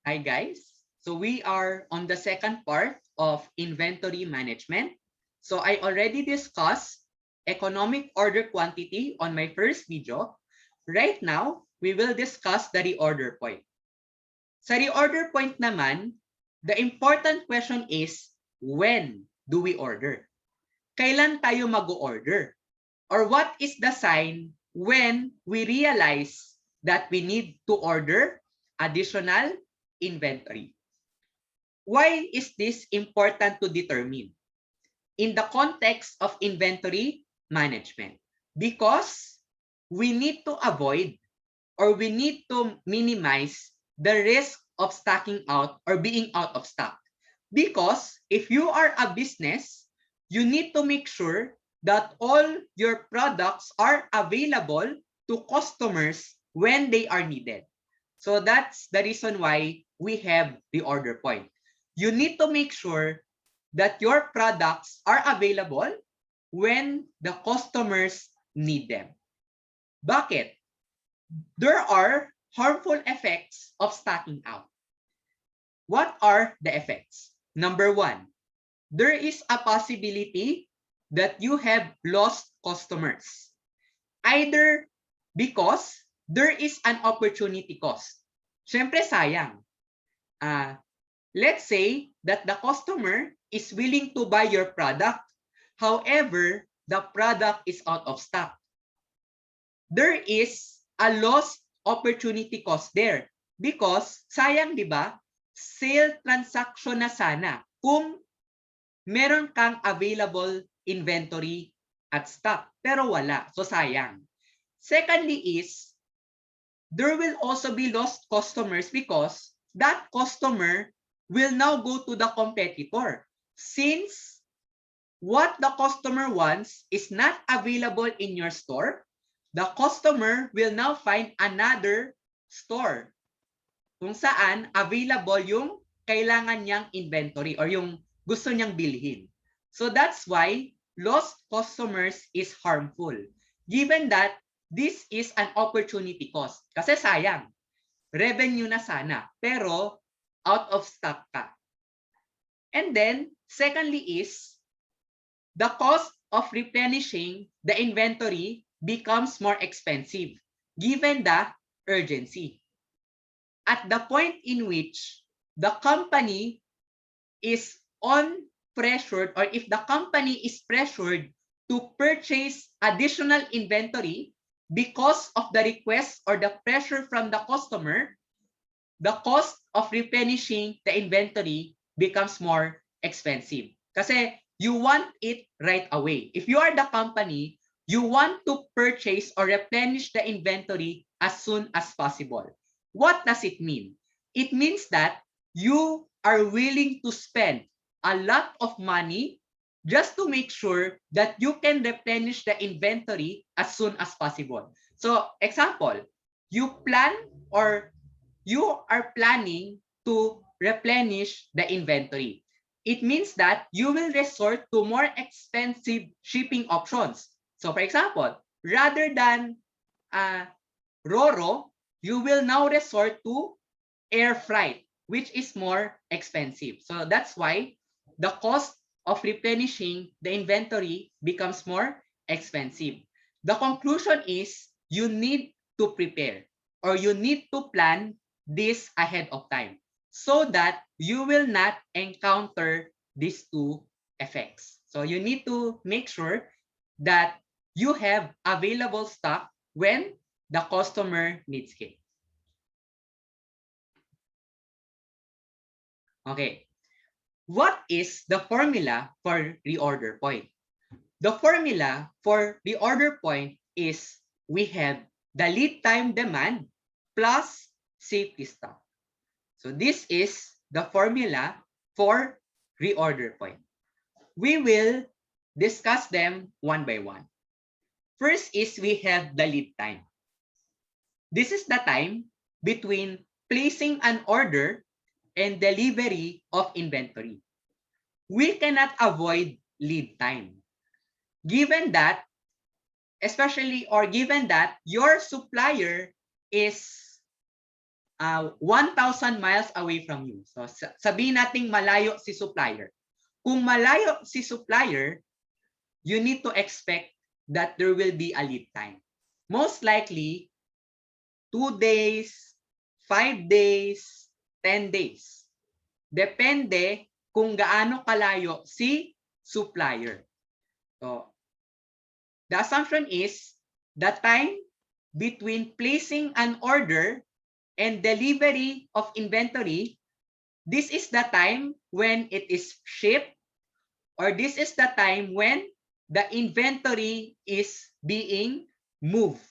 Hi guys. So we are on the second part of inventory management. So I already discussed economic order quantity on my first video. Right now, we will discuss the reorder point. Sa reorder point naman, the important question is, when do we order? Kailan tayo mag-order? Or what is the sign when we realize that we need to order additional inventory? Why is this important to determine in the context of inventory management? Because we need to avoid or we need to minimize the risk of stocking out or being out of stock. Because if you are a business, you need to make sure that all your products are available to customers when they are needed. So that's the reason why we have the order point. You need to make sure that your products are available when the customers need them. Bakit? There are harmful effects of stocking out. What are the effects? Number one, there is a possibility that you have lost customers. Either because there is an opportunity cost. Siyempre sayang. Let's say that the customer is willing to buy your product. However, the product is out of stock. There is a lost opportunity cost there because sayang, di ba? Sale transaction na sana kung meron kang available inventory at stock pero wala. So sayang. Secondly is there will also be lost customers because that customer will now go to the competitor since what the customer wants is not available in your store. The customer will now find another store kung saan available yung kailangan niyang inventory or yung gusto niyang bilhin. So that's why lost customers is harmful. Given that this is an opportunity cost. Kasi sayang, revenue na sana, pero out of stock ka. And then, secondly is, the cost of replenishing the inventory becomes more expensive given the urgency. At the point in which the company is on pressured or if the company is pressured to purchase additional inventory because of the request or the pressure from the customer, the cost of replenishing the inventory becomes more expensive. Kasi you want it right away. If you are the company, you want to purchase or replenish the inventory as soon as possible. What does it mean? It means that you are willing to spend a lot of money just to make sure that you can replenish the inventory as soon as possible. So, example, you plan or you are planning to replenish the inventory. It means that you will resort to more expensive shipping options. So, for example, rather than Roro, you will now resort to air freight, which is more expensive. So that's why the cost of replenishing the inventory becomes more expensive. The conclusion is you need to prepare or you need to plan this ahead of time so that you will not encounter these two effects. So you need to make sure that you have available stock when the customer needs it. Okay. What is the formula for reorder point? The formula for reorder point is we have the lead time demand plus safety stock. So this is the formula for reorder point. We will discuss them one by one. First is we have the lead time. This is the time between placing an order and delivery of inventory. We cannot avoid lead time. Given that, especially or given that your supplier is 1,000 miles away from you. So sabihin nating malayo si supplier. Kung malayo si supplier, you need to expect that there will be a lead time. Most likely, 2 days, 5 days, 10 days. Depende kung gaano kalayo si supplier. So, the assumption is the time between placing an order and delivery of inventory, this is the time when it is shipped, or this is the time when the inventory is being moved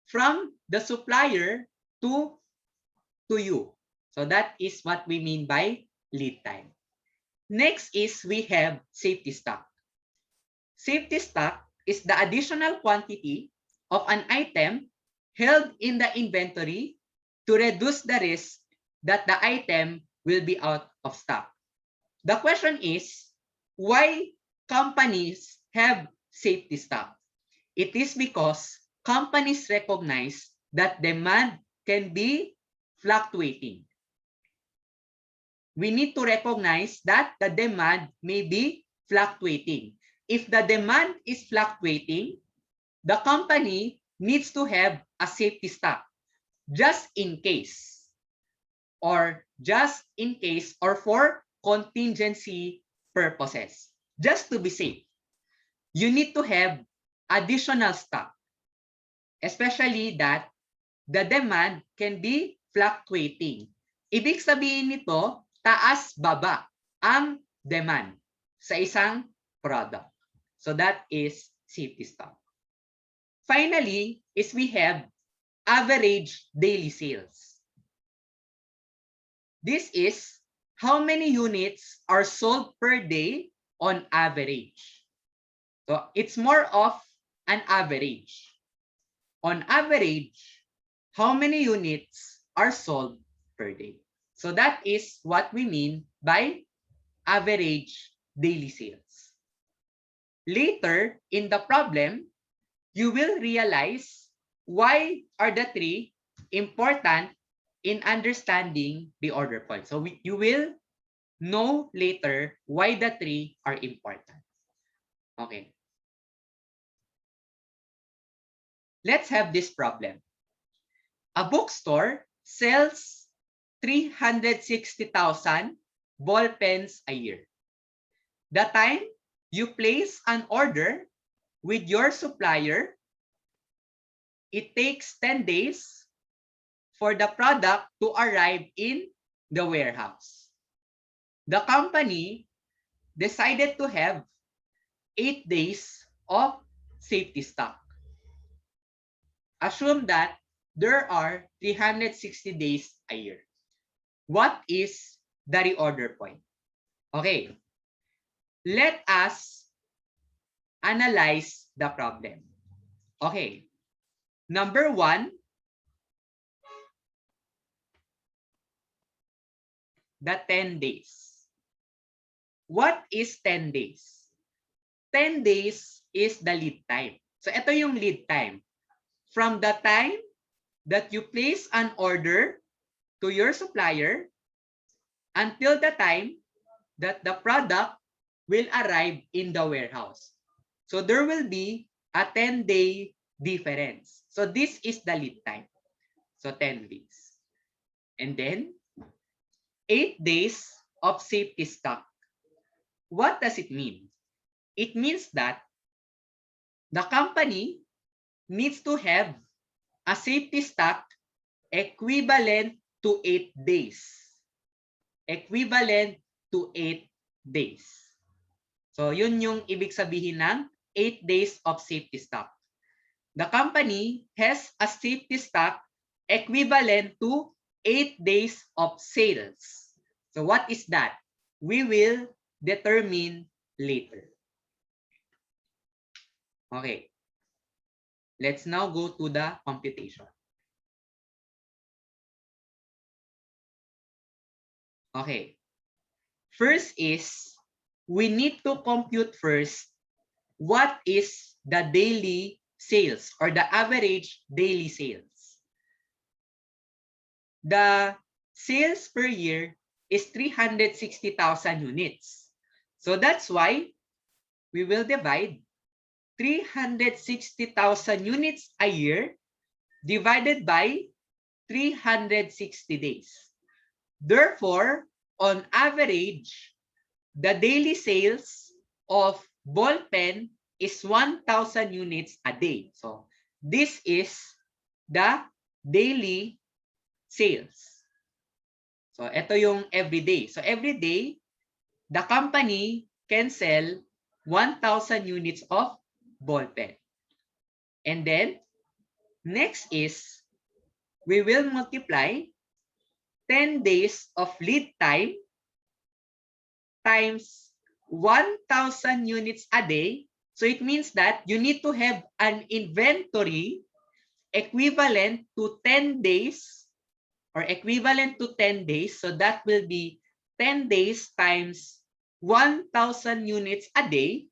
from the supplier to you. So that is what we mean by lead time. Next is we have safety stock. Safety stock is the additional quantity of an item held in the inventory to reduce the risk that the item will be out of stock. The question is, why companies have safety stock? It is because companies recognize that demand can be fluctuating. We need to recognize that the demand may be fluctuating. If the demand is fluctuating, the company needs to have a safety stock just in case, or for contingency purposes. Just to be safe, you need to have additional stock, especially that the demand can be fluctuating. Ibig sabihin nito, taas-baba ang demand sa isang product. So that is safety stock. Finally, is we have average daily sales. This is how many units are sold per day on average. So it's more of an average. On average, how many units are sold per day? So that is what we mean by average daily sales. Later in the problem, you will realize why are the three important in understanding the order point. So you will know later why the three are important. Okay. Let's have this problem. A bookstore sells 360,000 ball pens a year. The time you place an order with your supplier, it takes 10 days for the product to arrive in the warehouse. The company decided to have 8 days of safety stock. Assume that there are 360 days a year. What is the reorder point? Okay, let us analyze the problem. Okay, number one, the 10 days. What is 10 days? 10 days is the lead time. So ito yung lead time. From the time that you place an order to your supplier until the time that the product will arrive in the warehouse. So there will be a 10-day difference. So this is the lead time. So 10 days. And then 8 days of safety stock. What does it mean? It means that the company needs to have a safety stock equivalent to 8 days. Equivalent to 8 days. So yun yung ibig sabihin ng 8 days of safety stock. The company has a safety stock equivalent to 8 days of sales. So what is that? We will determine later. Okay. Let's now go to the computation. Okay. First is, we need to compute first what is the daily sales or the average daily sales. the sales per year is 360,000 units. So that's why we will divide 360,000 units a year divided by 360 days. Therefore, on average, the daily sales of ball pen is 1,000 units a day. So this is the daily sales. So ito yung everyday. So everyday, the company can sell 1,000 units of ball pen. And then, next is, we will multiply 10 days of lead time times 1,000 units a day. So it means that you need to have an inventory equivalent to 10 days or equivalent to 10 days. So that will be 10 days times 1,000 units a day,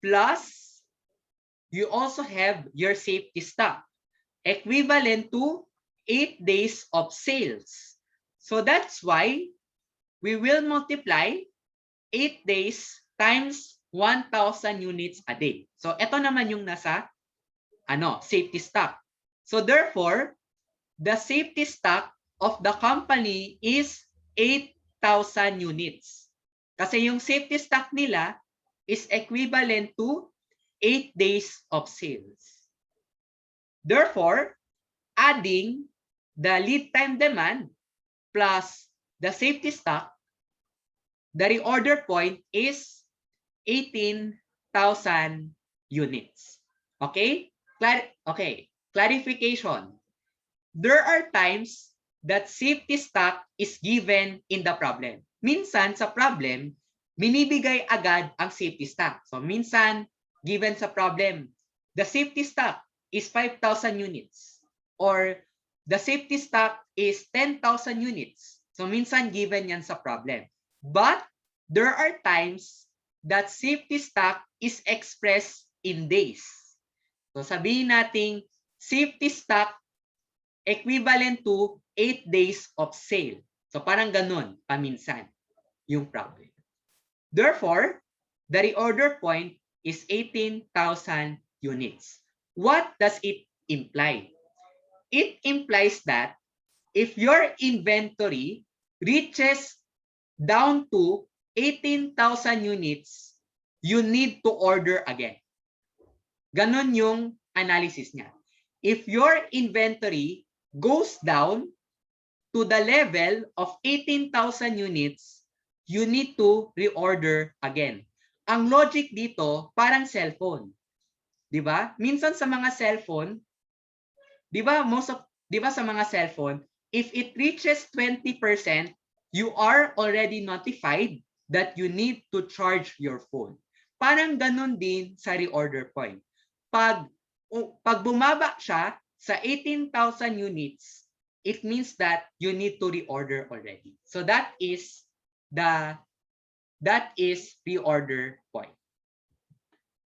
plus you also have your safety stock equivalent to 8 days of sales. So that's why we will multiply 8 days times 1,000 units a day. So ito naman yung nasa safety stock. So therefore, the safety stock of the company is 8,000 units. Kasi yung safety stock nila is equivalent to 8 days of sales. Therefore, adding the lead time demand plus the safety stock, the reorder point is 18,000 units. Okay? Okay. Clarification. There are times that safety stock is given in the problem. Minsan sa problem, minibigay agad ang safety stock. So minsan, given sa problem, the safety stock is 5,000 units or the safety stock is 10,000 units. So minsan given yan sa problem. But there are times that safety stock is expressed in days. So sabihin natin safety stock equivalent to 8 days of sale. So parang ganun paminsan yung problem. Therefore, the reorder point is 18,000 units. What does it imply? It implies that if your inventory reaches down to 18,000 units, you need to order again. Ganon yung analysis niya. If your inventory goes down to the level of 18,000 units, you need to reorder again. Ang logic dito, parang cellphone. Di ba? Minsan sa mga cellphone, di ba sa mga cellphone, if it reaches 20%, you are already notified that you need to charge your phone. Parang ganun din sa reorder point. Pag bumaba siya sa 18,000 units, it means that you need to reorder already. So that is reorder point.